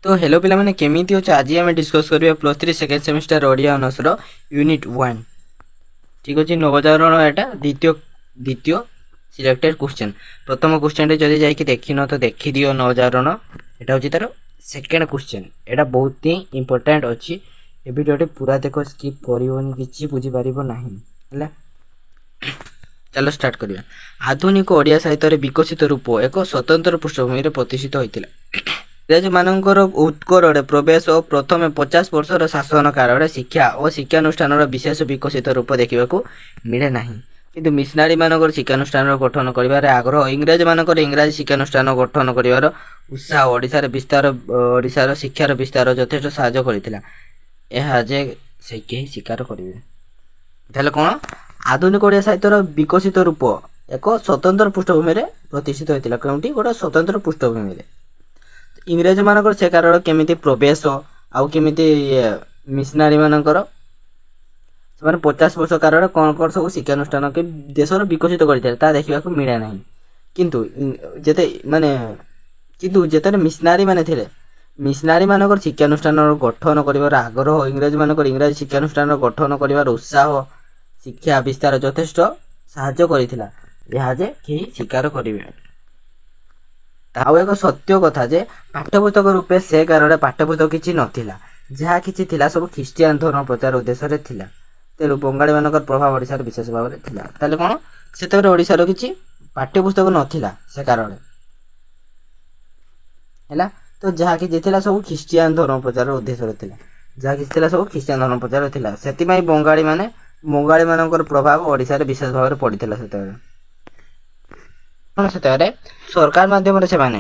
तो हेलो पिला माने केमिति अछि आज हम डिस्कस करिया plus 3 second semester Odia honours रो यूनिट 1 ठीक अछि नवजागरण एटा द्वितीय सिलेक्टेड क्वेश्चन प्रथम क्वेश्चन रे जदि जाई कि देखिनो तो देखि दियो नवजागरण एटा होछि तार सेकंड क्वेश्चन एटा बहुत ही इंपोर्टेंट अछि ए वीडियो पूरा देखो स्किप करियोनी किछि बुझी पारिबो नाही हला चलो स्टार्ट करिया आधुनिक ओडिया साहित्य रे विकसित रूप एक स्वतंत्र पृष्ठभूमि रे प्रतिष्ठित होइतिला इंग्रेज मानकर उत्कल प्रवेश और प्रथम 50 वर्षर शासन काल शिक्षा और शिक्षानुष्ठान विशेष विकसित रूप देखा मिले ना किंतु मिशनारी मानकर शिक्षानुष्ठान गठन कर आग्रह इंग्रेज मानकर इंग्राजी शिक्षानुष्ठान गठन कर उत्साह ओडिशार विस्तार ओडिशार शिक्षार विस्तार यथेष्ट साहाय्य करथिला एहा जे से केही स्वीकार करिवे ताले कोन आधुनिक ओडिया साहित्यर विकसित रूप एक स्वतंत्र पृष्ठभूमि रे प्रतिष्ठित होइतिला केउंटी गोटे स्वतंत्र पृष्ठभूमि रे इंग्रेज मानकर से कारण केमिति प्रवेश आउ केमिति मिशनारी मानकर से 50 वर्ष कारण कौन कौन सब शिक्षानुष्ठान के देशर विकसित करते ता देखा मिले ना किंतु जेते माने किंतु जेते मिशनारी माने थिले मिशनारी मानकर शिक्षानुष्ठान गठन करिवार आग्रह इंग्रेज मानकर इंग्राजी शिक्षानुष्ठान गठन करिवार उत्साह शिक्षा विस्तार यथेष्ट साहाय्य करिथिला यहा जे केही स्वीकार करिवे ताऊ एक सत्य कथा जे पाठ्यपुस्तक रूपे से कारण पाठ्यपुस्तक किछि नथिला जहा किछि थिला सब ख्रिस्टियन धर्म प्रचार उद्देश्य रे थिला तेलु बंगाली मानकर प्रभाव ओडिसा रे विशेष भाव रे थिला ताले कोन सेतरे ओडिसा रो किछि पाठ्यपुस्तक नथिला से कारण हैला तो जहा किछि थिला सब ख्रिस्टियन धर्म प्रचार उद्देश्य रे थिला जहा किछि थिला सब ख्रिस्टियन धर्म प्रचार थिला सेति माई बंगाली मानकर प्रभाव ओडिसा रे विशेष भाव रे पडिथिला सेतरे सरकार माध्यम से माने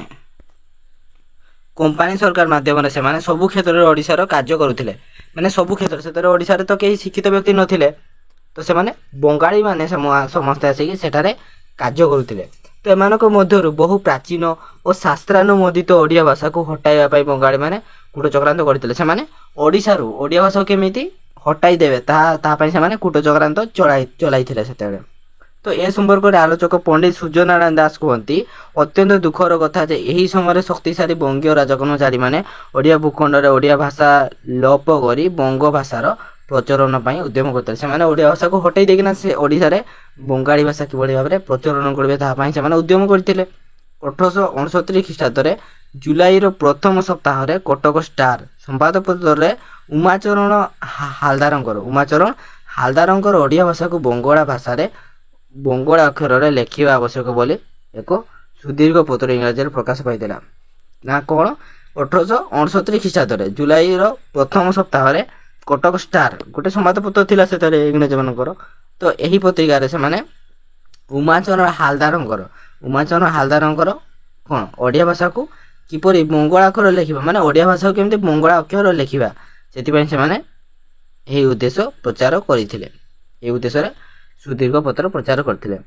कंपनी सरकार माध्यम से माने सबु क्षेत्र रे ओडिसा रो कार्य करूथिले माने सबु क्षेत्र सेतरे ओडिसा रे तो केही शिक्षित व्यक्ति नथिले तो से माने बंगाली माने समस्त आसी कि सेठारे कार्य करूथिले तो एमानको मध्यरु बहु प्राचीन और शास्त्रानुमोदित ओडिया भाषा को हटाइबा पई बंगाली माने कूट चक्रांत करथिले से माने ओडिसा रो ओडिया भाषा केमिति हटाई देबे ता पई से माने कूट चक्रांत चलाइथिले सेतेबे तो ए संपर्क में आलोचक पंडित सूर्यनारायण दास कहती अत्यंत दुखर कथा जे यही समय शक्तिशाली बंगीय राजकर्मचारी माने ओडिया भूखंड रे ओडिया भाषा लोप करी बंग भाषार प्रचलन पई उद्यम करते से माने ओडिया भाषा को हटाई देकिना से ओडिसा रे बंगाली भाषा किभଳି भाबरे प्रचलन करबे ता पई से माने उद्यम करथिले 1869 ख्रीष्टाब्द रे जुलाई रो प्रथम सप्ताह रे कटक स्टार संवादपत्र रे उमाचरण हालदारंकर ओडिया भाषा को बंगला भाषा रे बंगला अक्षर रे लेखिबा आवश्यक बोली एक सुदीर्घ पत्र इंग्राजी प्रकाश पाइला ना कौन 1869 ख्रीष्टाब्द रे जुलाई रो प्रथम सप्ताह रे कटक स्टार गोटे संवादपत्र थिला सेतरे इंग्रेज मानकर तो एही पत्रिका रे से माने उमाचरण हालदारंकर कोन ओडिया भाषा को किपरि बंगला अक्षर लेखिबा माने ओडिया भाषा को केमते बंगला अक्षर लेखिबा सेति पय से माने एही उद्देश्य प्रचार करिथिले एही उद्देश्य रे सुदीर्घ पत्र प्रचार करथिले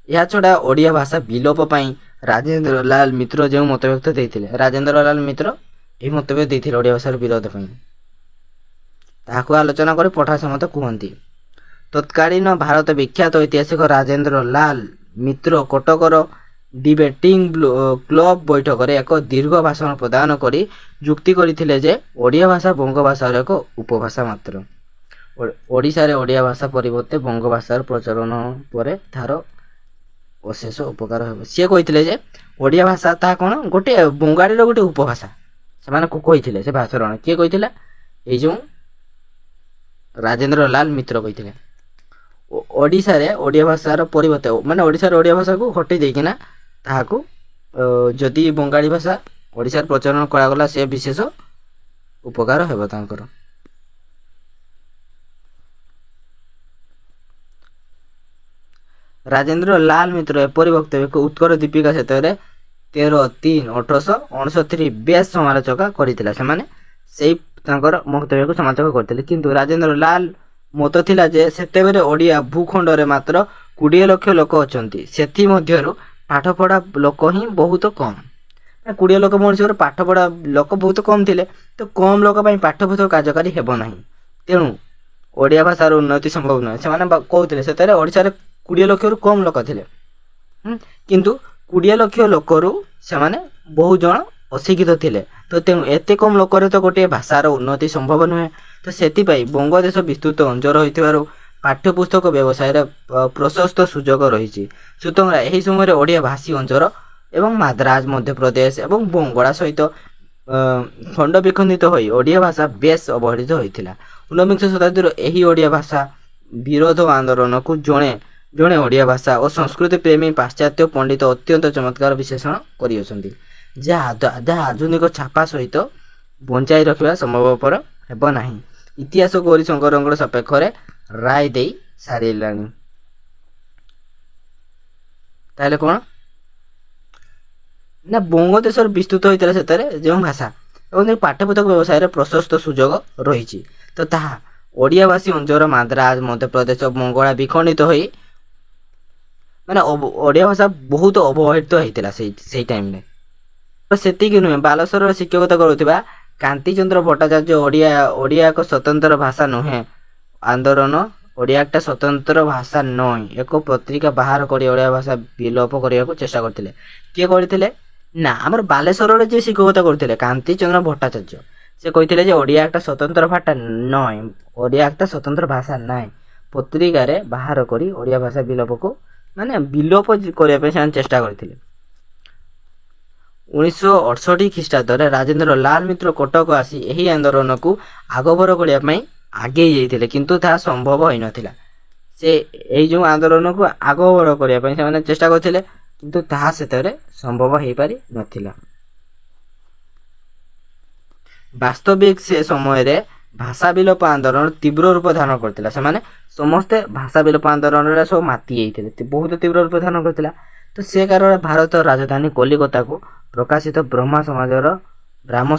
या छडा ओडिया भाषा विलोप पई राजेंद्र लाल मित्र जे मतव्यक्त देथिले राजेंद्र लाल मित्र एही मतव्यक्त देथिले ओडिया भाषार विरोध पई ताको आलोचना करे पठा समत कहंती तत्कालीन भारत विख्यात ऐतिहासिक राजेंद्र लाल मित्र कटकर डिबेटिंग क्लब बैठक रे एक दीर्घ भाषण प्रदान करी जुक्ति करथिले जे ओडिया भाषा बंग भाषार एक उपभाषा मात्र ओडिसा रे ओडिया भाषा परिवर्ते बंग भाषार प्रचलन परे थार अशेष उपकार हेबो से कहिथिले जे ओडिया भाषा ता कोन गोटे बंगाली रो गोटे उपभाषा से माने को कहिथिले से भाषण के कहिथिला ए जो राजेंद्र लाल मित्र कहिथिले ओडिसा रे ओडिया भाषार परिवर्ते माने ओडिसा रे ओडिया भाषा को हटि देकिना ताहाकू जदि बंगाली भाषा ओडिसा रे प्रचलन करा गला से विशेष उपकार हेबो तांकर राजेंद्र लाल मित्र एपरी वक्तव्य को उत्तर दीपिका क्षेत्र 13/3/1869 बेस समालोचना करथिला से माने सेही तांकर वक्तव्य को समालोचना करथिले किंतु राजेंद्र लाल मत थिला जे सेतेबेरे ओडिया भूखंड रे मात्र 20 लाख लोक अछंती सेथि मध्यरु पाठ पढ़ा लोक ही बहुत कम 20 लाख मनुष्य पाठ पढ़ा लोक बहुत कम थिले तो कम लोक पई पाठ्यपुस्तक कार्यकारी हेबो नाही तेनु ओडिया भाषार उन्नति संभव न से माने कहउथिले सेतेरे ओडिसा रे 20 लाख रु कम लोक थिले किंतु 20 लाख लोक रु से माने बहु जण ଅଶିକ୍ଷିତ ଥିଲେ। ତ ତେଣୁ ଏତେ କମ୍ ଲୋକରେ ତ ଗୋଟିଏ ଭାଷାର ଉନ୍ନତି ସମ୍ଭବ ନୁହେଁ। ତ ସେଥିପାଇଁ ବଙ୍ଗଦେଶ ବିସ୍ତୃତ ଅଞ୍ଚଳ ହୋଇଥିବାରୁ ପାଠ୍ୟପୁସ୍ତକ ବ୍ୟବସାୟରେ ପ୍ରଶସ୍ତ ସୁଯୋଗ ରହିଛି। ସୁତରାଂ ଏହି ସମୟରେ ଓଡ଼ିଆ ଭାଷୀ ଅଞ୍ଚଳ ଏବଂ ମାଦ୍ରାଜ ମଧ୍ୟପ୍ରଦେଶ ଏବଂ ବଙ୍ଗଳା ସହିତ ଖଣ୍ଡ ବିଖଣ୍ଡିତ ହୋଇ ଓଡ଼ିଆ ଭାଷା ବେଶ୍ ଅବହେଳିତ ହୋଇଥିଲା। ଊନବିଂଶ ଶତାବ୍ଦୀର ଏହି ଓଡ଼ିଆ ଭାଷା ବିରୋଧ ଆନ୍ଦୋଳନକୁ ଜଣେ ଓଡ଼ିଆ ଭାଷା ଓ ସଂସ୍କୃତି ପ୍ରେମୀ ପାଶ୍ଚାତ୍ୟ ପଣ୍ଡିତ ଅତ୍ୟନ୍ତ ଚମତ୍କାର ବିଶ୍ଳେଷଣ କରିଅଛନ୍ତି, ଯାହା ଆଧୁନିକ ଛାପା ସହିତ ବଞ୍ଚାଇ ରଖିବା ସମ୍ଭବପର ହେବ ନାହିଁ। ଇତିହାସ ଗୌରୀଶଙ୍କରଙ୍କ ସପକ୍ଷରେ ରାୟ ଦେଇ ସାରିଲାଣି। ତାହେଲେ କ'ଣ ନା ବଙ୍ଗଦେଶର ବିସ୍ତୃତ ହୋଇଥିଲା ସେଥିରେ ଯେଉଁ ଭାଷା ଏବଂ ପାଠ୍ୟପୁସ୍ତକ ବ୍ୟବସାୟରେ ପ୍ରଶସ୍ତ ସୁଯୋଗ ରହିଛି। ତ ତାହା ଓଡ଼ିଆ ଭାଷୀ ଅଞ୍ଚଳ ମାଦ୍ରାଜ ମଧ୍ୟପ୍ରଦେଶ ବଙ୍ଗଳା ବିଖଣ୍ଡିତ ହୋଇ ମାନେ ଓଡ଼ିଆ ଭାଷା ବହୁତ ଅବହେଳିତ ହୋଇଥିଲା ସେଇ ଟାଇମ୍ରେ। ତ ସେତିକି ନୁହେଁ, ବାଲେଶ୍ୱରର ଶିକ୍ଷକତା କରୁଥିବା କାନ୍ତିଚନ୍ଦ୍ର ଭଟ୍ଟାଚାର୍ଯ୍ୟ ଓଡ଼ିଆ ଏକ ସ୍ୱତନ୍ତ୍ର ଭାଷା ନୁହେଁ ଆନ୍ଦୋଳନ ଓଡ଼ିଆ একটা ସ୍ୱତନ୍ତ୍ର ଭାଷା ନୁହେଁ ଏକ ପତ୍ରିକା ବାହାର କରି ଓଡ଼ିଆ ଭାଷା ବିଲୋପ କରିବାକୁ ଚେଷ୍ଟା କରିଥିଲେ। କିଏ କରିଥିଲେ ନା ଆମର ବାଲେଶ୍ୱରରେ ଯିଏ ଶିକ୍ଷକତା କରୁଥିଲେ କାନ୍ତିଚନ୍ଦ୍ର ଭଟ୍ଟାଚାର୍ଯ୍ୟ, ସେ କହିଥିଲେ ଯେ ଓଡ଼ିଆ একটা ସ୍ୱତନ୍ତ୍ର ଭାଷା ନୁହେଁ, ଓଡ଼ିଆ একটা ସ୍ୱତନ୍ତ୍ର ଭାଷା ନାହିଁ। ପତ୍ରିକାରେ ବାହାର କରି ଓଡ଼ିଆ ଭାଷା ବିଲୋପ କରିବା ପାଇଁ ସେମାନେ ଚେଷ୍ଟା କରିଥିଲେ। 1968 ଖ୍ରୀଷ୍ଟାବ୍ଦରେ ରାଜେନ୍ଦ୍ର ଲାଲ ମିତ୍ର କଟକ ଆସି ଏହି ଆନ୍ଦୋଳନକୁ ଆଗଭର କରିବା ପାଇଁ ଆଗେଇ ଯାଇଥିଲେ, କିନ୍ତୁ ତାହା ସମ୍ଭବ ହୋଇନଥିଲା। ସେ ଏହି ଯେଉଁ ଆନ୍ଦୋଳନକୁ ଆଗଭର କରିବା ପାଇଁ ସେମାନେ ଚେଷ୍ଟା କରିଥିଲେ, କିନ୍ତୁ ତାହା ସେତେବେଳେ ସମ୍ଭବ ହୋଇପାରି ନଥିଲା। ବାସ୍ତବିକ ସେ ସମୟରେ ଭାଷା ବିଲୋପ ଆନ୍ଦୋଳନ ତୀବ୍ର ରୂପ ଧାରଣ କରିଥିଲା। ସେମାନେ ସମସ୍ତେ ଭାଷା ବିଲୋପ ଆନ୍ଦୋଳନରେ ସବୁ ମାତି ଯାଇଥିଲେ, ବହୁତ ତୀବ୍ର ରୂପ ଧାରଣ କରିଥିଲା। ତ ସେ କାରଣରେ ଭାରତ ରାଜଧାନୀ କଲିକତାକୁ ପ୍ରକାଶିତ ବ୍ରାହ୍ମ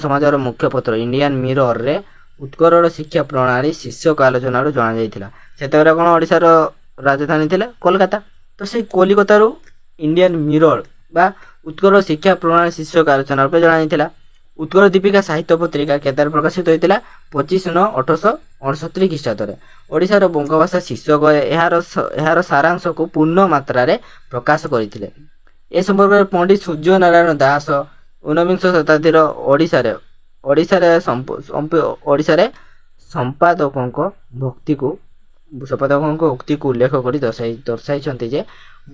ସମାଜର ମୁଖ୍ୟପତ୍ର ଇଣ୍ଡିଆନ ମିରରରେ ଉତ୍କଳର ଶିକ୍ଷା ପ୍ରଣାଳୀ ଶୀର୍ଷକ ଆଲୋଚନାରୁ ଜଣାଯାଇଥିଲା। ସେତେବେଳେ କ'ଣ ଓଡ଼ିଶାର ରାଜଧାନୀ ଥିଲା କୋଲକାତା। ତ ସେଇ କଲିକତାରୁ ଇଣ୍ଡିଆନ ମିରର ବା ଉତ୍କଳ ଶିକ୍ଷା ପ୍ରଣାଳୀ ଶୀର୍ଷକ ଆଲୋଚନା ରୂପେ ଜଣାଯାଇଥିଲା। ଉତ୍କଳ ଦୀପିକା ସାହିତ୍ୟ ପତ୍ରିକା କେତେବେଳେ ପ୍ରକାଶିତ ହୋଇଥିଲା 25/9/1869 ଖ୍ରୀଷ୍ଟାବ୍ଦରେ। ଓଡ଼ିଶାର ବଙ୍ଗଭାଷା ଶୀର୍ଷକ ଏହାର ସାରାଂଶକୁ ପୂର୍ଣ୍ଣ ମାତ୍ରାରେ ପ୍ରକାଶ କରିଥିଲେ। ଏ ସମ୍ପର୍କରେ ପଣ୍ଡିତ ସୂର୍ଯ୍ୟ ନାରାୟଣ ଦାସ ଊନବିଂଶ ଶତାବ୍ଦୀର ଓଡ଼ିଶାରେ ସମ୍ପାଦକଙ୍କ ଉକ୍ତିକୁ ଉଲ୍ଲେଖ କରି ଦର୍ଶାଇଛନ୍ତି ଯେ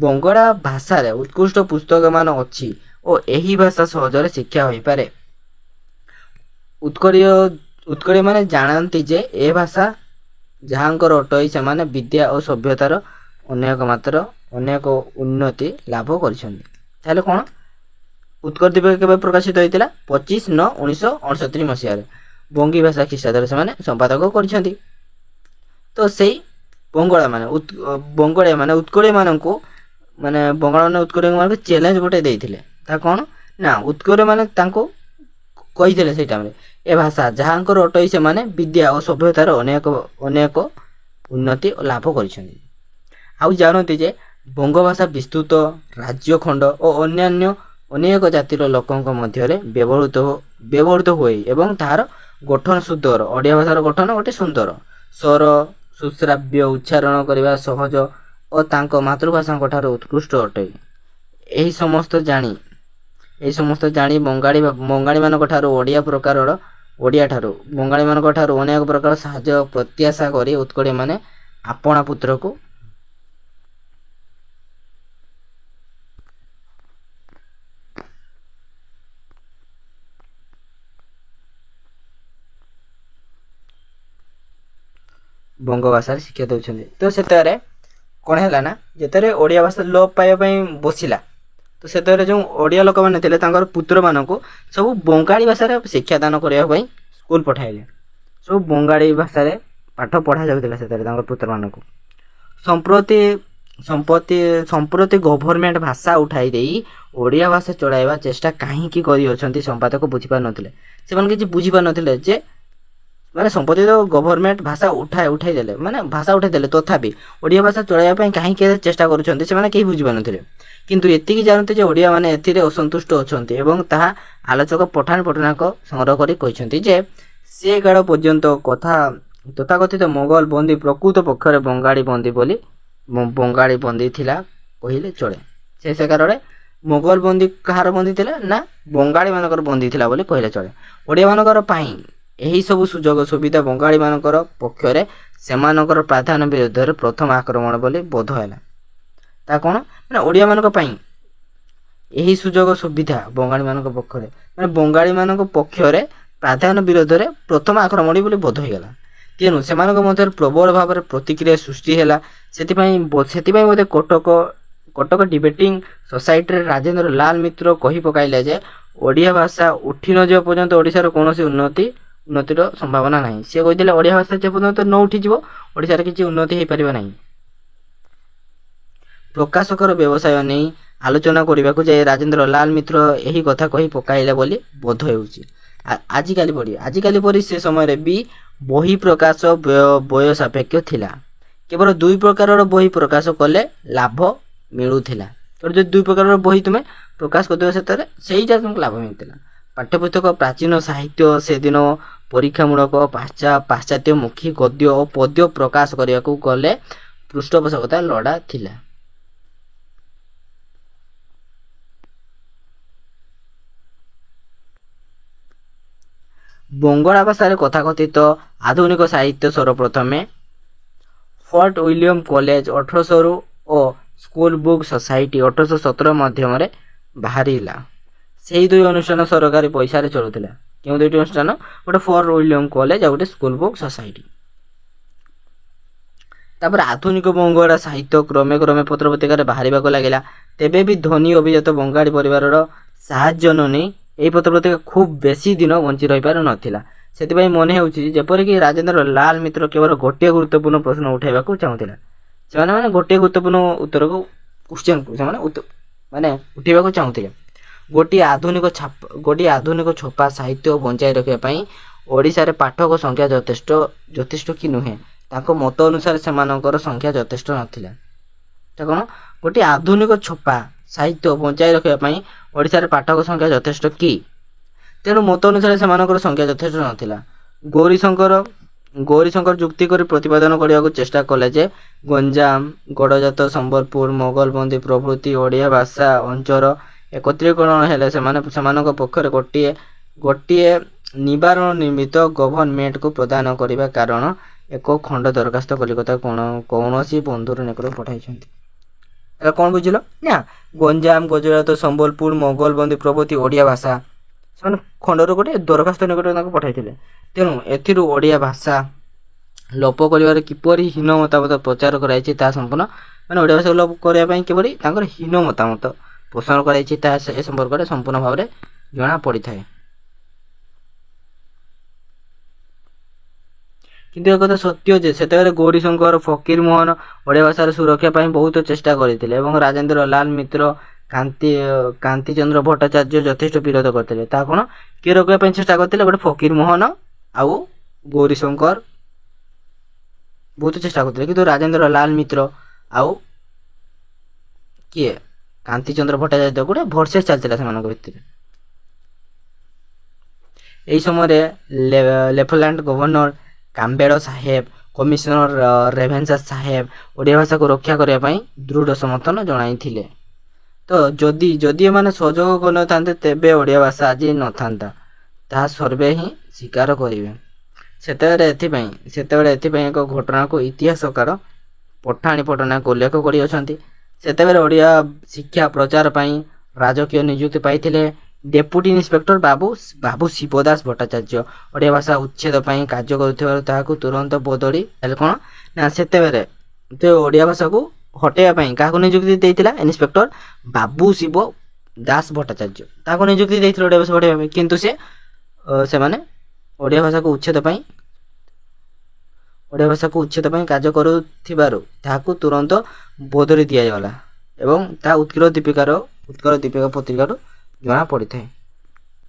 ବଙ୍ଗଳା ଭାଷାରେ ଉତ୍କୃଷ୍ଟ ପୁସ୍ତକମାନ ଅଛି ଓ ଏହି ଭାଷା ସହଜରେ ଶିକ୍ଷା ହୋଇପାରେ। ଉତ୍କଳୀୟମାନେ ଜାଣନ୍ତି ଯେ ଏ ଭାଷା ଯାହାଙ୍କର ଅଟଇ ସେମାନେ ବିଦ୍ୟା ଓ ସଭ୍ୟତାର ଅନେକ ଉନ୍ନତି ଲାଭ କରିଛନ୍ତି। ତାହେଲେ କ'ଣ ଉତ୍କଳ ଦୀପିକା କେବେ ପ୍ରକାଶିତ ହୋଇଥିଲା 25/9/1969 ମସିହାରେ। ବଙ୍ଗୀ ଭାଷା ଖ୍ରୀଷ୍ଟାବ୍ଦରେ ସେମାନେ ସମ୍ପାଦକ କରିଛନ୍ତି। ତ ସେଇ ଉତ୍କଳୀୟମାନଙ୍କୁ ଚ୍ୟାଲେଞ୍ଜ ଗୋଟେ ଦେଇଥିଲେ। ତା କ'ଣ ନା ଉତ୍କଳୀୟମାନେ ତାଙ୍କୁ କହିଥିଲେ ସେଇ ଟାଇମ୍ରେ ଏ ଭାଷା ଯାହାଙ୍କର ଅଟଇ ସେମାନେ ବିଦ୍ୟା ଓ ସଭ୍ୟତାର ଅନେକ ଉନ୍ନତି ଲାଭ କରିଛନ୍ତି। ଆଉ ଜାଣନ୍ତି ଯେ ବଙ୍ଗଭାଷା ବିସ୍ତୃତ ରାଜ୍ୟଖଣ୍ଡ ଓ ଅନ୍ୟାନ୍ୟ ଅନେକ ଜାତିର ଲୋକଙ୍କ ମଧ୍ୟରେ ବ୍ୟବହୃତ ହୁଏ ଏବଂ ତାହାର ଗଠନ ସୁନ୍ଦର। ଓଡ଼ିଆ ଭାଷାର ଗଠନ ଗୋଟେ ସୁନ୍ଦର, ସ୍ୱର ସୁଶ୍ରାବ୍ୟ, ଉଚ୍ଚାରଣ କରିବା ସହଜ ଓ ତାଙ୍କ ମାତୃଭାଷାଙ୍କ ଠାରୁ ଉତ୍କୃଷ୍ଟ ଅଟେ। ଏହି ସମସ୍ତ ଜାଣି ବଙ୍ଗାଳୀମାନଙ୍କ ଠାରୁ ବଙ୍ଗାଳୀମାନଙ୍କ ଠାରୁ ଅନେକ ପ୍ରକାର ସାହାଯ୍ୟ ପ୍ରତ୍ୟାଶା କରି ଉତ୍କଳୀୟମାନେ ଆପଣା ପୁତ୍ରକୁ ବଙ୍ଗଭାଷାରେ ଶିକ୍ଷା ଦେଉଛନ୍ତି। ତ ସେତେବେଳେ କ'ଣ ହେଲା ନା ଯେତେବେଳେ ଓଡ଼ିଆ ଭାଷା ଲୋପ ପାଇବା ପାଇଁ ବସିଲା, ତ ସେତେବେଳେ ଯେଉଁ ଓଡ଼ିଆ ଲୋକମାନେ ଥିଲେ ତାଙ୍କର ପୁତ୍ରମାନଙ୍କୁ ସବୁ ବଙ୍ଗାଳୀ ଭାଷାରେ ଶିକ୍ଷାଦାନ କରିବା ପାଇଁ ସ୍କୁଲ ପଠାଇଲେ। ସବୁ ବଙ୍ଗାଳୀ ଭାଷାରେ ପାଠ ପଢ଼ା ଯାଉଥିଲା ସେତେବେଳେ ତାଙ୍କର ପୁତ୍ରମାନଙ୍କୁ। ସମ୍ପ୍ରତି ଗଭର୍ଣ୍ଣମେଣ୍ଟ ଭାଷା ଉଠାଇ ଦେଇ ଓଡ଼ିଆ ଭାଷା ଚଳାଇବା ଚେଷ୍ଟା କାହିଁକି କରିଅଛନ୍ତି ସମ୍ପାଦକ ବୁଝିପାରୁନଥିଲେ। ସେମାନେ କିଛି ବୁଝିପାରୁନଥିଲେ ଯେ ସମ୍ପତ୍ତି ତ ଗଭର୍ଣ୍ଣମେଣ୍ଟ ଭାଷା ଉଠାଇ ଦେଲେ ତଥାପି ଓଡ଼ିଆ ଭାଷା ଚଳାଇବା ପାଇଁ କାହିଁକି ଚେଷ୍ଟା କରୁଛନ୍ତି ସେମାନେ କେହି ବୁଝିପାରୁନଥିଲେ। କିନ୍ତୁ ଏତିକି ଜାଣନ୍ତି ଯେ ଓଡ଼ିଆମାନେ ଏଥିରେ ଅସନ୍ତୁଷ୍ଟ ଅଛନ୍ତି ଏବଂ ତାହା ଆଲୋଚକ ପଠାଣ ପଟ୍ଟନାୟକ ସଂଗ୍ରହ କରି କହିଛନ୍ତି ଯେ ସେ କାଳ ପର୍ଯ୍ୟନ୍ତ ତଥାକଥିତ ମୋଗଲ ବନ୍ଦୀ ପ୍ରକୃତ ପକ୍ଷରେ ବଙ୍ଗାଳୀ ବନ୍ଦୀ ଥିଲା କହିଲେ ଚଳେ। ସେ କାଳରେ ମୋଗଲ ବନ୍ଦୀ କାହାର ବନ୍ଦୀ ଥିଲା ନା ବଙ୍ଗାଳୀମାନଙ୍କର ବନ୍ଦୀ ଥିଲା ବୋଲି କହିଲେ ଚଳେ। ଓଡ଼ିଆମାନଙ୍କର ପାଇଁ ଏହି ସବୁ ସୁଯୋଗ ସୁବିଧା ବଙ୍ଗାଳୀମାନଙ୍କର ପକ୍ଷରେ ସେମାନଙ୍କର ପ୍ରାଧାନ୍ୟ ବିରୁଦ୍ଧରେ ପ୍ରଥମ ଆକ୍ରମଣ ବୋଲି ବୋଧ ହେଲା। ତା କ'ଣ ମାନେ ଓଡ଼ିଆମାନଙ୍କ ପାଇଁ ଏହି ସୁଯୋଗ ସୁବିଧା ବଙ୍ଗାଳୀମାନଙ୍କ ପକ୍ଷରେ ମାନେ ବଙ୍ଗାଳୀମାନଙ୍କ ପକ୍ଷରେ ପ୍ରାଧାନ୍ୟ ବିରୋଧରେ ପ୍ରଥମ ଆକ୍ରମଣ ବୋଲି ବୋଧ ହୋଇଗଲା। ତେଣୁ ସେମାନଙ୍କ ମଧ୍ୟରେ ପ୍ରବଳ ଭାବରେ ପ୍ରତିକ୍ରିୟା ସୃଷ୍ଟି ହେଲା। ସେଥିପାଇଁ ବୋଧେ କଟକ ଡିବେଟିଂ ସୋସାଇଟିରେ ରାଜେନ୍ଦ୍ର ଲାଲ ମିତ୍ର କହି ପକାଇଲେ ଯେ ଓଡ଼ିଆ ଭାଷା ଉଠି ନ ଯିବା ପର୍ଯ୍ୟନ୍ତ ଓଡ଼ିଶାର କୌଣସି ଉନ୍ନତିର ସମ୍ଭାବନା ନାହିଁ। ସେ କହିଥିଲେ ଓଡ଼ିଆ ଭାଷା ଯେ ପର୍ଯ୍ୟନ୍ତ ନ ଉଠିଯିବ ଓଡ଼ିଶାରେ କିଛି ଉନ୍ନତି ହୋଇପାରିବ ନାହିଁ। ପ୍ରକାଶକର ବ୍ୟବସାୟ ନେଇ ଆଲୋଚନା କରିବାକୁ ଯାଇ ରାଜେନ୍ଦ୍ର ଲାଲ ମିତ୍ର ଏହି କଥା କହି ପକାଇଲେ ବୋଲି ବୋଧ ହେଉଛି। ଆଜିକାଲି ପରି ସେ ସମୟରେ ବି ବହି ପ୍ରକାଶ ବ୍ୟୟ ସାପେକ୍ଷ ଥିଲା। କେବଳ 2 ପ୍ରକାରର ବହି ପ୍ରକାଶ କଲେ ଲାଭ ମିଳୁଥିଲା। ଯଦି 2 ପ୍ରକାରର ବହି ତୁମେ ପ୍ରକାଶ କରିଦେବ ସେଥିରେ ସେଇଟା ତୁମକୁ ଲାଭ ମିଳୁଥିଲା। ପାଠ୍ୟପୁସ୍ତକ ପ୍ରାଚୀନ ସାହିତ୍ୟ ସେଦିନ ପରୀକ୍ଷାମୂଳକ ପାଶ୍ଚାତ୍ୟମୁଖୀ ଗଦ୍ୟ ଓ ପଦ୍ୟ ପ୍ରକାଶ କରିବାକୁ ଗଲେ ପୃଷ୍ଠପୋଷକତା ଲୋଡ଼ା ଥିଲା। ବଙ୍ଗଳା ଭାଷାରେ ତଥାକଥିତ ଆଧୁନିକ ସାହିତ୍ୟ ସର୍ବପ୍ରଥମେ ଫୋର୍ଟ ୱିଲିୟମ କଲେଜ 1800 ଓ ସ୍କୁଲ ବୁକ୍ ସୋସାଇଟି 1817 ମାଧ୍ୟମରେ ବାହାରିଲା। ସେହି 2 ଅନୁଷ୍ଠାନ ସରକାରୀ ପଇସାରେ ଚଳୁଥିଲା। କେଉଁ 2ଟି ଅନୁଷ୍ଠାନ? ଗୋଟେ ଫୋର୍ଟ ୱିଲିୟମ କଲେଜ ଆଉ ଗୋଟେ ସ୍କୁଲ ବୁକ୍ ସୋସାଇଟି। ତାପରେ ଆଧୁନିକ ବଙ୍ଗଳା ସାହିତ୍ୟ କ୍ରମେ ପତ୍ର ପତ୍ରିକାରେ ବାହାରିବାକୁ ଲାଗିଲା। ତେବେ ବି ଧନୀ ଅଭିଜାତ ବଙ୍ଗାଳୀ ପରିବାରର ସାହାଯ୍ୟ ନ ନେଇ ଏହି ପତ୍ର ପତ୍ରିକା ଖୁବ୍ ବେଶୀ ଦିନ ବଞ୍ଚି ରହିପାରୁନଥିଲା। ସେଥିପାଇଁ ମନେ ହେଉଛି ଯେପରିକି ରାଜେନ୍ଦ୍ର ଲାଲ ମିତ୍ର କେବଳ ଗୋଟିଏ ଗୁରୁତ୍ୱପୂର୍ଣ୍ଣ ପ୍ରଶ୍ନ ଉଠାଇବାକୁ ଚାହୁଁଥିଲା। ସେମାନେ ଗୋଟିଏ ଗୁରୁତ୍ୱପୂର୍ଣ୍ଣ ଉତ୍ତରକୁ ସେମାନେ ଉଠାଇବାକୁ ଚାହୁଁଥିଲେ। ଗୋଟିଏ ଆଧୁନିକ ଛପା ସାହିତ୍ୟ ବଞ୍ଚାଇ ରଖିବା ପାଇଁ ଓଡ଼ିଶାରେ ପାଠକ ସଂଖ୍ୟା ଯଥେଷ୍ଟ କି ନୁହେଁ ତାଙ୍କ ମତ ଅନୁସାରେ ସେମାନଙ୍କର ସଂଖ୍ୟା ଯଥେଷ୍ଟ ନଥିଲା। ତା କ'ଣ ଗୋଟିଏ ଆଧୁନିକ ଛପା ସାହିତ୍ୟ ବଞ୍ଚାଇ ରଖିବା ପାଇଁ ଓଡ଼ିଶାରେ ପାଠକ ସଂଖ୍ୟା ଯଥେଷ୍ଟ କି? ତେଣୁ ମତ ଅନୁସାରେ ସେମାନଙ୍କର ସଂଖ୍ୟା ଯଥେଷ୍ଟ ନଥିଲା। ଗୌରୀଶଙ୍କର ଯୁକ୍ତି କରି ପ୍ରତିପାଦନ କରିବାକୁ ଚେଷ୍ଟା କଲେ ଯେ ଗଞ୍ଜାମ ଗଡ଼ଜାତ ସମ୍ବଲପୁର ମୋଗଲବନ୍ଦୀ ପ୍ରଭୃତି ଓଡ଼ିଆ ଭାଷା ଅଞ୍ଚଳ ଏକତ୍ରୀକରଣ ହେଲେ ସେମାନଙ୍କ ପକ୍ଷରେ ଗୋଟିଏ ନିବାରଣ ନିମିତ୍ତ ଗଭର୍ଣ୍ଣମେଣ୍ଟକୁ ପ୍ରଦାନ କରିବା କାରଣ ଏକ ଖଣ୍ଡ ଦରଖାସ୍ତ କଲିକତା କୌଣସି ବନ୍ଧୁର ନିକଟକୁ ପଠାଇଛନ୍ତି। এটা କ'ଣ ବୁଝିଲ ନା ଗଞ୍ଜାମ ଗଜରାତ ସମ୍ବଲପୁର ମୋଗଲବନ୍ଦୀ ପ୍ରଭୃତି ଓଡ଼ିଆ ଭାଷା ସେମାନେ ଖଣ୍ଡରୁ ଗୋଟେ ଦରଖାସ୍ତ ନିକଟରେ ତାଙ୍କୁ ପଠାଇଥିଲେ। ତେଣୁ ଏଥିରୁ ଓଡ଼ିଆ ଭାଷା ଲୋପ କରିବାରେ କିପରି ହୀନ ମତାମତ ପ୍ରଚାର କରାଯାଇଛି ତାହା ସମ୍ପୂର୍ଣ୍ଣ ଓଡ଼ିଆ ଭାଷାକୁ ଲୋପ କରିବା ପାଇଁ କିପରି ତାଙ୍କର ହୀନ ମତାମତ ପୋଷଣ କରାଯାଇଛି ତାହା ଏ ସମ୍ପର୍କରେ ସମ୍ପୂର୍ଣ୍ଣ ଭାବରେ ଜଣା ପଡ଼ିଥାଏ। କିନ୍ତୁ ଏକଥା ସତ୍ୟ ଯେ ସେତେବେଳେ ଗୌରୀଶଙ୍କର ଫକୀର ମୋହନ ଓଡ଼ିଆ ଭାଷାର ସୁରକ୍ଷା ପାଇଁ ବହୁତ ଚେଷ୍ଟା କରିଥିଲେ ଏବଂ ରାଜେନ୍ଦ୍ର ଲାଲ ମିତ୍ର କାନ୍ତିଚନ୍ଦ୍ର ଭଟ୍ଟାଚାର୍ଯ୍ୟ ଯଥେଷ୍ଟ ବିରୋଧ କରିଥିଲେ। ତାହା କ'ଣ କିଏ ରୋକିବା ପାଇଁ ଚେଷ୍ଟା କରିଥିଲେ? ଗୋଟେ ଫକୀର ମୋହନ ଆଉ ଗୌରୀଶଙ୍କର ବହୁତ ଚେଷ୍ଟା କରିଥିଲେ। କିନ୍ତୁ ରାଜେନ୍ଦ୍ର ଲାଲ ମିତ୍ର ଆଉ କିଏ କାନ୍ତିଚନ୍ଦ୍ର ଭଟ୍ଟାଚାର୍ଯ୍ୟ ଗୋଟେ ଭର୍ସେସ୍ ଚାଲିଥିଲା ସେମାନଙ୍କ ଭିତରେ। ଏହି ସମୟରେ ଲେଫ୍ଟନାଣ୍ଟ ଗଭର୍ଣ୍ଣର କାମ୍ବେଳ ସାହେବ କମିଶନର ରେଭେନ୍ସା ସାହେବ ଓଡ଼ିଆ ଭାଷାକୁ ରକ୍ଷା କରିବା ପାଇଁ ଦୃଢ଼ ସମର୍ଥନ ଜଣାଇଥିଲେ। ତ ଯଦି ଏମାନେ ସହଯୋଗ କରିନଥାନ୍ତେ ତେବେ ଓଡ଼ିଆ ଭାଷା ଆଜି ନଥାନ୍ତା ତାହା ସର୍ବେ ହିଁ ସ୍ୱୀକାର କରିବେ। ସେତେବେଳେ ଏଥିପାଇଁ ଏକ ଘଟଣାକୁ ଇତିହାସକାର ପଠାଣି ପଟ୍ଟନାୟକ ଉଲ୍ଲେଖ କରିଅଛନ୍ତି। ସେତେବେଳେ ଓଡ଼ିଆ ଶିକ୍ଷା ପ୍ରଚାର ପାଇଁ ରାଜକୀୟ ନିଯୁକ୍ତି ପାଇଥିଲେ ଡେପୁଟି ଇନ୍ସପେକ୍ଟର ବାବୁ ଶିବଦାସ ଭଟ୍ଟାଚାର୍ଯ୍ୟ। ଓଡ଼ିଆ ଭାଷା ଉଚ୍ଛେଦ ପାଇଁ କାର୍ଯ୍ୟ କରୁଥିବାରୁ ତାହାକୁ ତୁରନ୍ତ ବଦଳି ହେଲେ କ'ଣ ନା ସେତେବେଳେ ଓଡ଼ିଆ ଭାଷାକୁ ହଟାଇବା ପାଇଁ କାହାକୁ ନିଯୁକ୍ତି ଦେଇଥିଲା? ଇନ୍ସପେକ୍ଟର ବାବୁ ଶିବ ଦାସ ଭଟ୍ଟାଚାର୍ଯ୍ୟ ତାହାକୁ ନିଯୁକ୍ତି ଦେଇଥିଲେ ଓଡ଼ିଆ ଭାଷା ହଟାଇବା ପାଇଁ। କିନ୍ତୁ ସେମାନେ ଓଡ଼ିଆ ଭାଷାକୁ ଉଚ୍ଛେଦ ପାଇଁ କାର୍ଯ୍ୟ କରୁଥିବାରୁ ତାହାକୁ ତୁରନ୍ତ ବଦଳି ଦିଆଗଲା ଏବଂ ତାହା ଉତ୍କଳ ଦୀପିକା ପତ୍ରିକାରୁ ଜଣା ପଡ଼ିଥାଏ।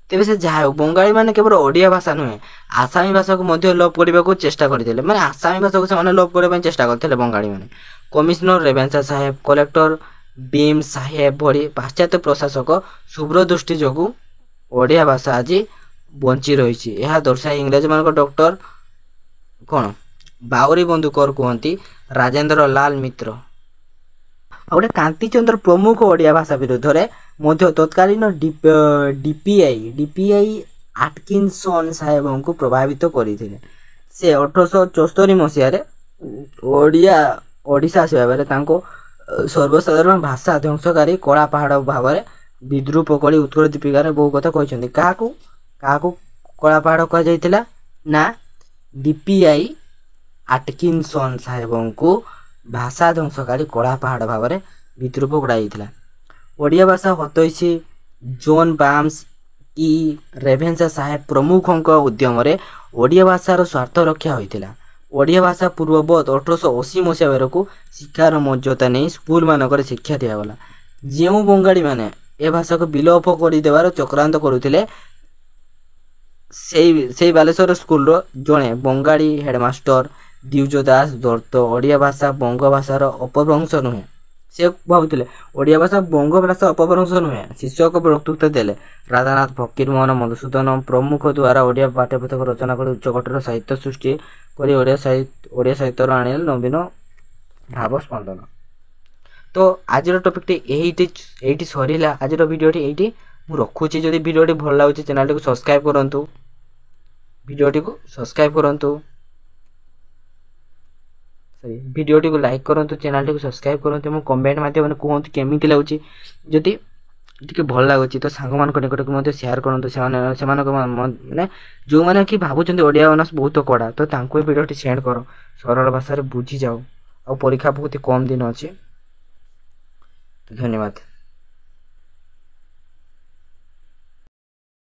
ତେବେ ସେ ଯାହା ହେଉ ବଙ୍ଗାଳୀମାନେ କେବଳ ଓଡ଼ିଆ ଭାଷା ନୁହେଁ ଆସାମୀ ଭାଷାକୁ ମଧ୍ୟ ଲୋପ କରିବାକୁ ଚେଷ୍ଟା କରିଥିଲେ। ଆସାମୀ ଭାଷାକୁ ସେମାନେ ଲୋପ କରିବା ପାଇଁ ଚେଷ୍ଟା କରିଥିଲେ ବଙ୍ଗାଳୀମାନେ। କମିଶନର ରେଭେନ୍ସା ସାହେବ କଲେକ୍ଟର ବିମ୍ ସାହେବ ଭଳି ପାଶ୍ଚାତ୍ୟ ପ୍ରଶାସକ ଶୁଭ୍ର ଦୃଷ୍ଟି ଯୋଗୁଁ ଓଡ଼ିଆ ଭାଷା ଆଜି ବଞ୍ଚି ରହିଛି ଏହା ଦର୍ଶାଇ ଇଂରେଜମାନଙ୍କ ଡକ୍ଟର ବାଉରୀ ବନ୍ଧୁକର କୁହନ୍ତି ରାଜେନ୍ଦ୍ର ଲାଲ ମିତ୍ର ଆଉ ଗୋଟେ କାନ୍ତିଚନ୍ଦ୍ର ପ୍ରମୁଖ ଓଡ଼ିଆ ଭାଷା ବିରୁଦ୍ଧରେ ମଧ୍ୟ ତତ୍କାଳୀନ ଡିପିଆଇ ଆଟକିନସନ୍ ସାହେବଙ୍କୁ ପ୍ରଭାବିତ କରିଥିଲେ। ସେ 1874 ମସିହାରେ ଓଡ଼ିଶା ଆସିବା ବେଳେ ତାଙ୍କୁ ସର୍ବସାଧାରଣ ଭାଷା ଧ୍ୱଂସକାରୀ କଳା ପାହାଡ଼ ଭାବରେ ବିଦ୍ରୂପ କରି ଉତ୍କଳ ଦୀପିକାରେ ବହୁ କଥା କହିଛନ୍ତି। କାହାକୁ କଳା ପାହାଡ଼ କୁହାଯାଇଥିଲା? ନା ଡିପିଆଇ ଆଟକିନସନ୍ ସାହେବଙ୍କୁ ଭାଷା ଧ୍ୱଂସକାରୀ କଳା ପାହାଡ଼ ଭାବରେ ବିଦ୍ରୂପ କରାଯାଇଥିଲା। ଓଡ଼ିଆ ଭାଷା ହତୋଇସି ଜୋନ୍ ବାମ୍ସ ଇ ରେଭେନ୍ସା ସାହେବ ପ୍ରମୁଖଙ୍କ ଉଦ୍ୟମରେ ଓଡ଼ିଆ ଭାଷାର ସ୍ୱାର୍ଥ ରକ୍ଷା ହୋଇଥିଲା। ଓଡ଼ିଆ ଭାଷା ପୂର୍ବବତ୍ 1880 ମସିହା ବେଳକୁ ଶିକ୍ଷାର ମର୍ଯ୍ୟାଦା ନେଇ ସ୍କୁଲମାନଙ୍କରେ ଶିକ୍ଷା ଦିଆଗଲା। ଯେଉଁ ବଙ୍ଗାଳୀମାନେ ଏ ଭାଷାକୁ ବିଲୋପ କରିଦେବାର ଚକ୍ରାନ୍ତ କରୁଥିଲେ, ସେଇ ବାଲେଶ୍ୱର ସ୍କୁଲର ଜଣେ ବଙ୍ଗାଳୀ ହେଡ଼ମାଷ୍ଟର ଦ୍ୱିଜ ଦାସ ଦତ୍ତ ଓଡ଼ିଆ ଭାଷା ବଙ୍ଗ ଭାଷାର ଅପଭ୍ରଂଶ ନୁହେଁ। ସେ ଭାବୁଥିଲେ ଓଡ଼ିଆ ଭାଷା ବଙ୍ଗ ଭାଷା ଅପଭ୍ରଂଶ ନୁହେଁ। ଶୀର୍ଷକ ବକ୍ତୃତା ଦେଲେ। ରାଧାନାଥ ଫକୀରମୋହନ ମଧୁସୂଦନ ପ୍ରମୁଖ ଦ୍ୱାରା ଓଡ଼ିଆ ପାଠ୍ୟପୁସ୍ତକ ରଚନା କରି ଉଚ୍ଚକୋଟୀର ସାହିତ୍ୟ ସୃଷ୍ଟି କରି ଓଡ଼ିଆ ସାହିତ୍ୟର ଆଣିଲେ ନବୀନ ଭାବ ସ୍ପନ୍ଦନ। ତ ଆଜିର ଟପିକଟି ଏଇଠି ସରିଲା। ଆଜିର ଭିଡ଼ିଓଟି ଏଇଠି ମୁଁ ରଖୁଛି। ଯଦି ଭିଡ଼ିଓଟି ଭଲ ଲାଗୁଛି ଚ୍ୟାନେଲଟିକୁ ସବସ୍କ୍ରାଇବ୍ କରନ୍ତୁ। ଭିଡ଼ିଓଟିକୁ ଲାଇକ୍ କରନ୍ତୁ, ଚ୍ୟାନେଲଟିକୁ ସବସ୍କ୍ରାଇବ୍ କରନ୍ତୁ ଏବଂ କମେଣ୍ଟ ମାଧ୍ୟମରେ କୁହନ୍ତୁ କେମିତି ଲାଗୁଛି। ଯଦି ଟିକେ ଭଲ ଲାଗୁଛି ତ ସାଙ୍ଗମାନଙ୍କ ନିକଟକୁ ମଧ୍ୟ ସେୟାର କରନ୍ତୁ। ସେମାନଙ୍କ ମାନେ ଯେଉଁମାନେ କି ଭାବୁଛନ୍ତି ଓଡ଼ିଆ ଅନର୍ସ ବହୁତ କଡ଼ା, ତ ତାଙ୍କୁ ଏ ଭିଡ଼ିଓଟି ସେଣ୍ଡ କର। ସରଳ ଭାଷାରେ ବୁଝିଯାଉ। ଆଉ ପରୀକ୍ଷା ବହୁତ କମ୍ ଦିନ ଅଛି। ଧନ୍ୟବାଦ।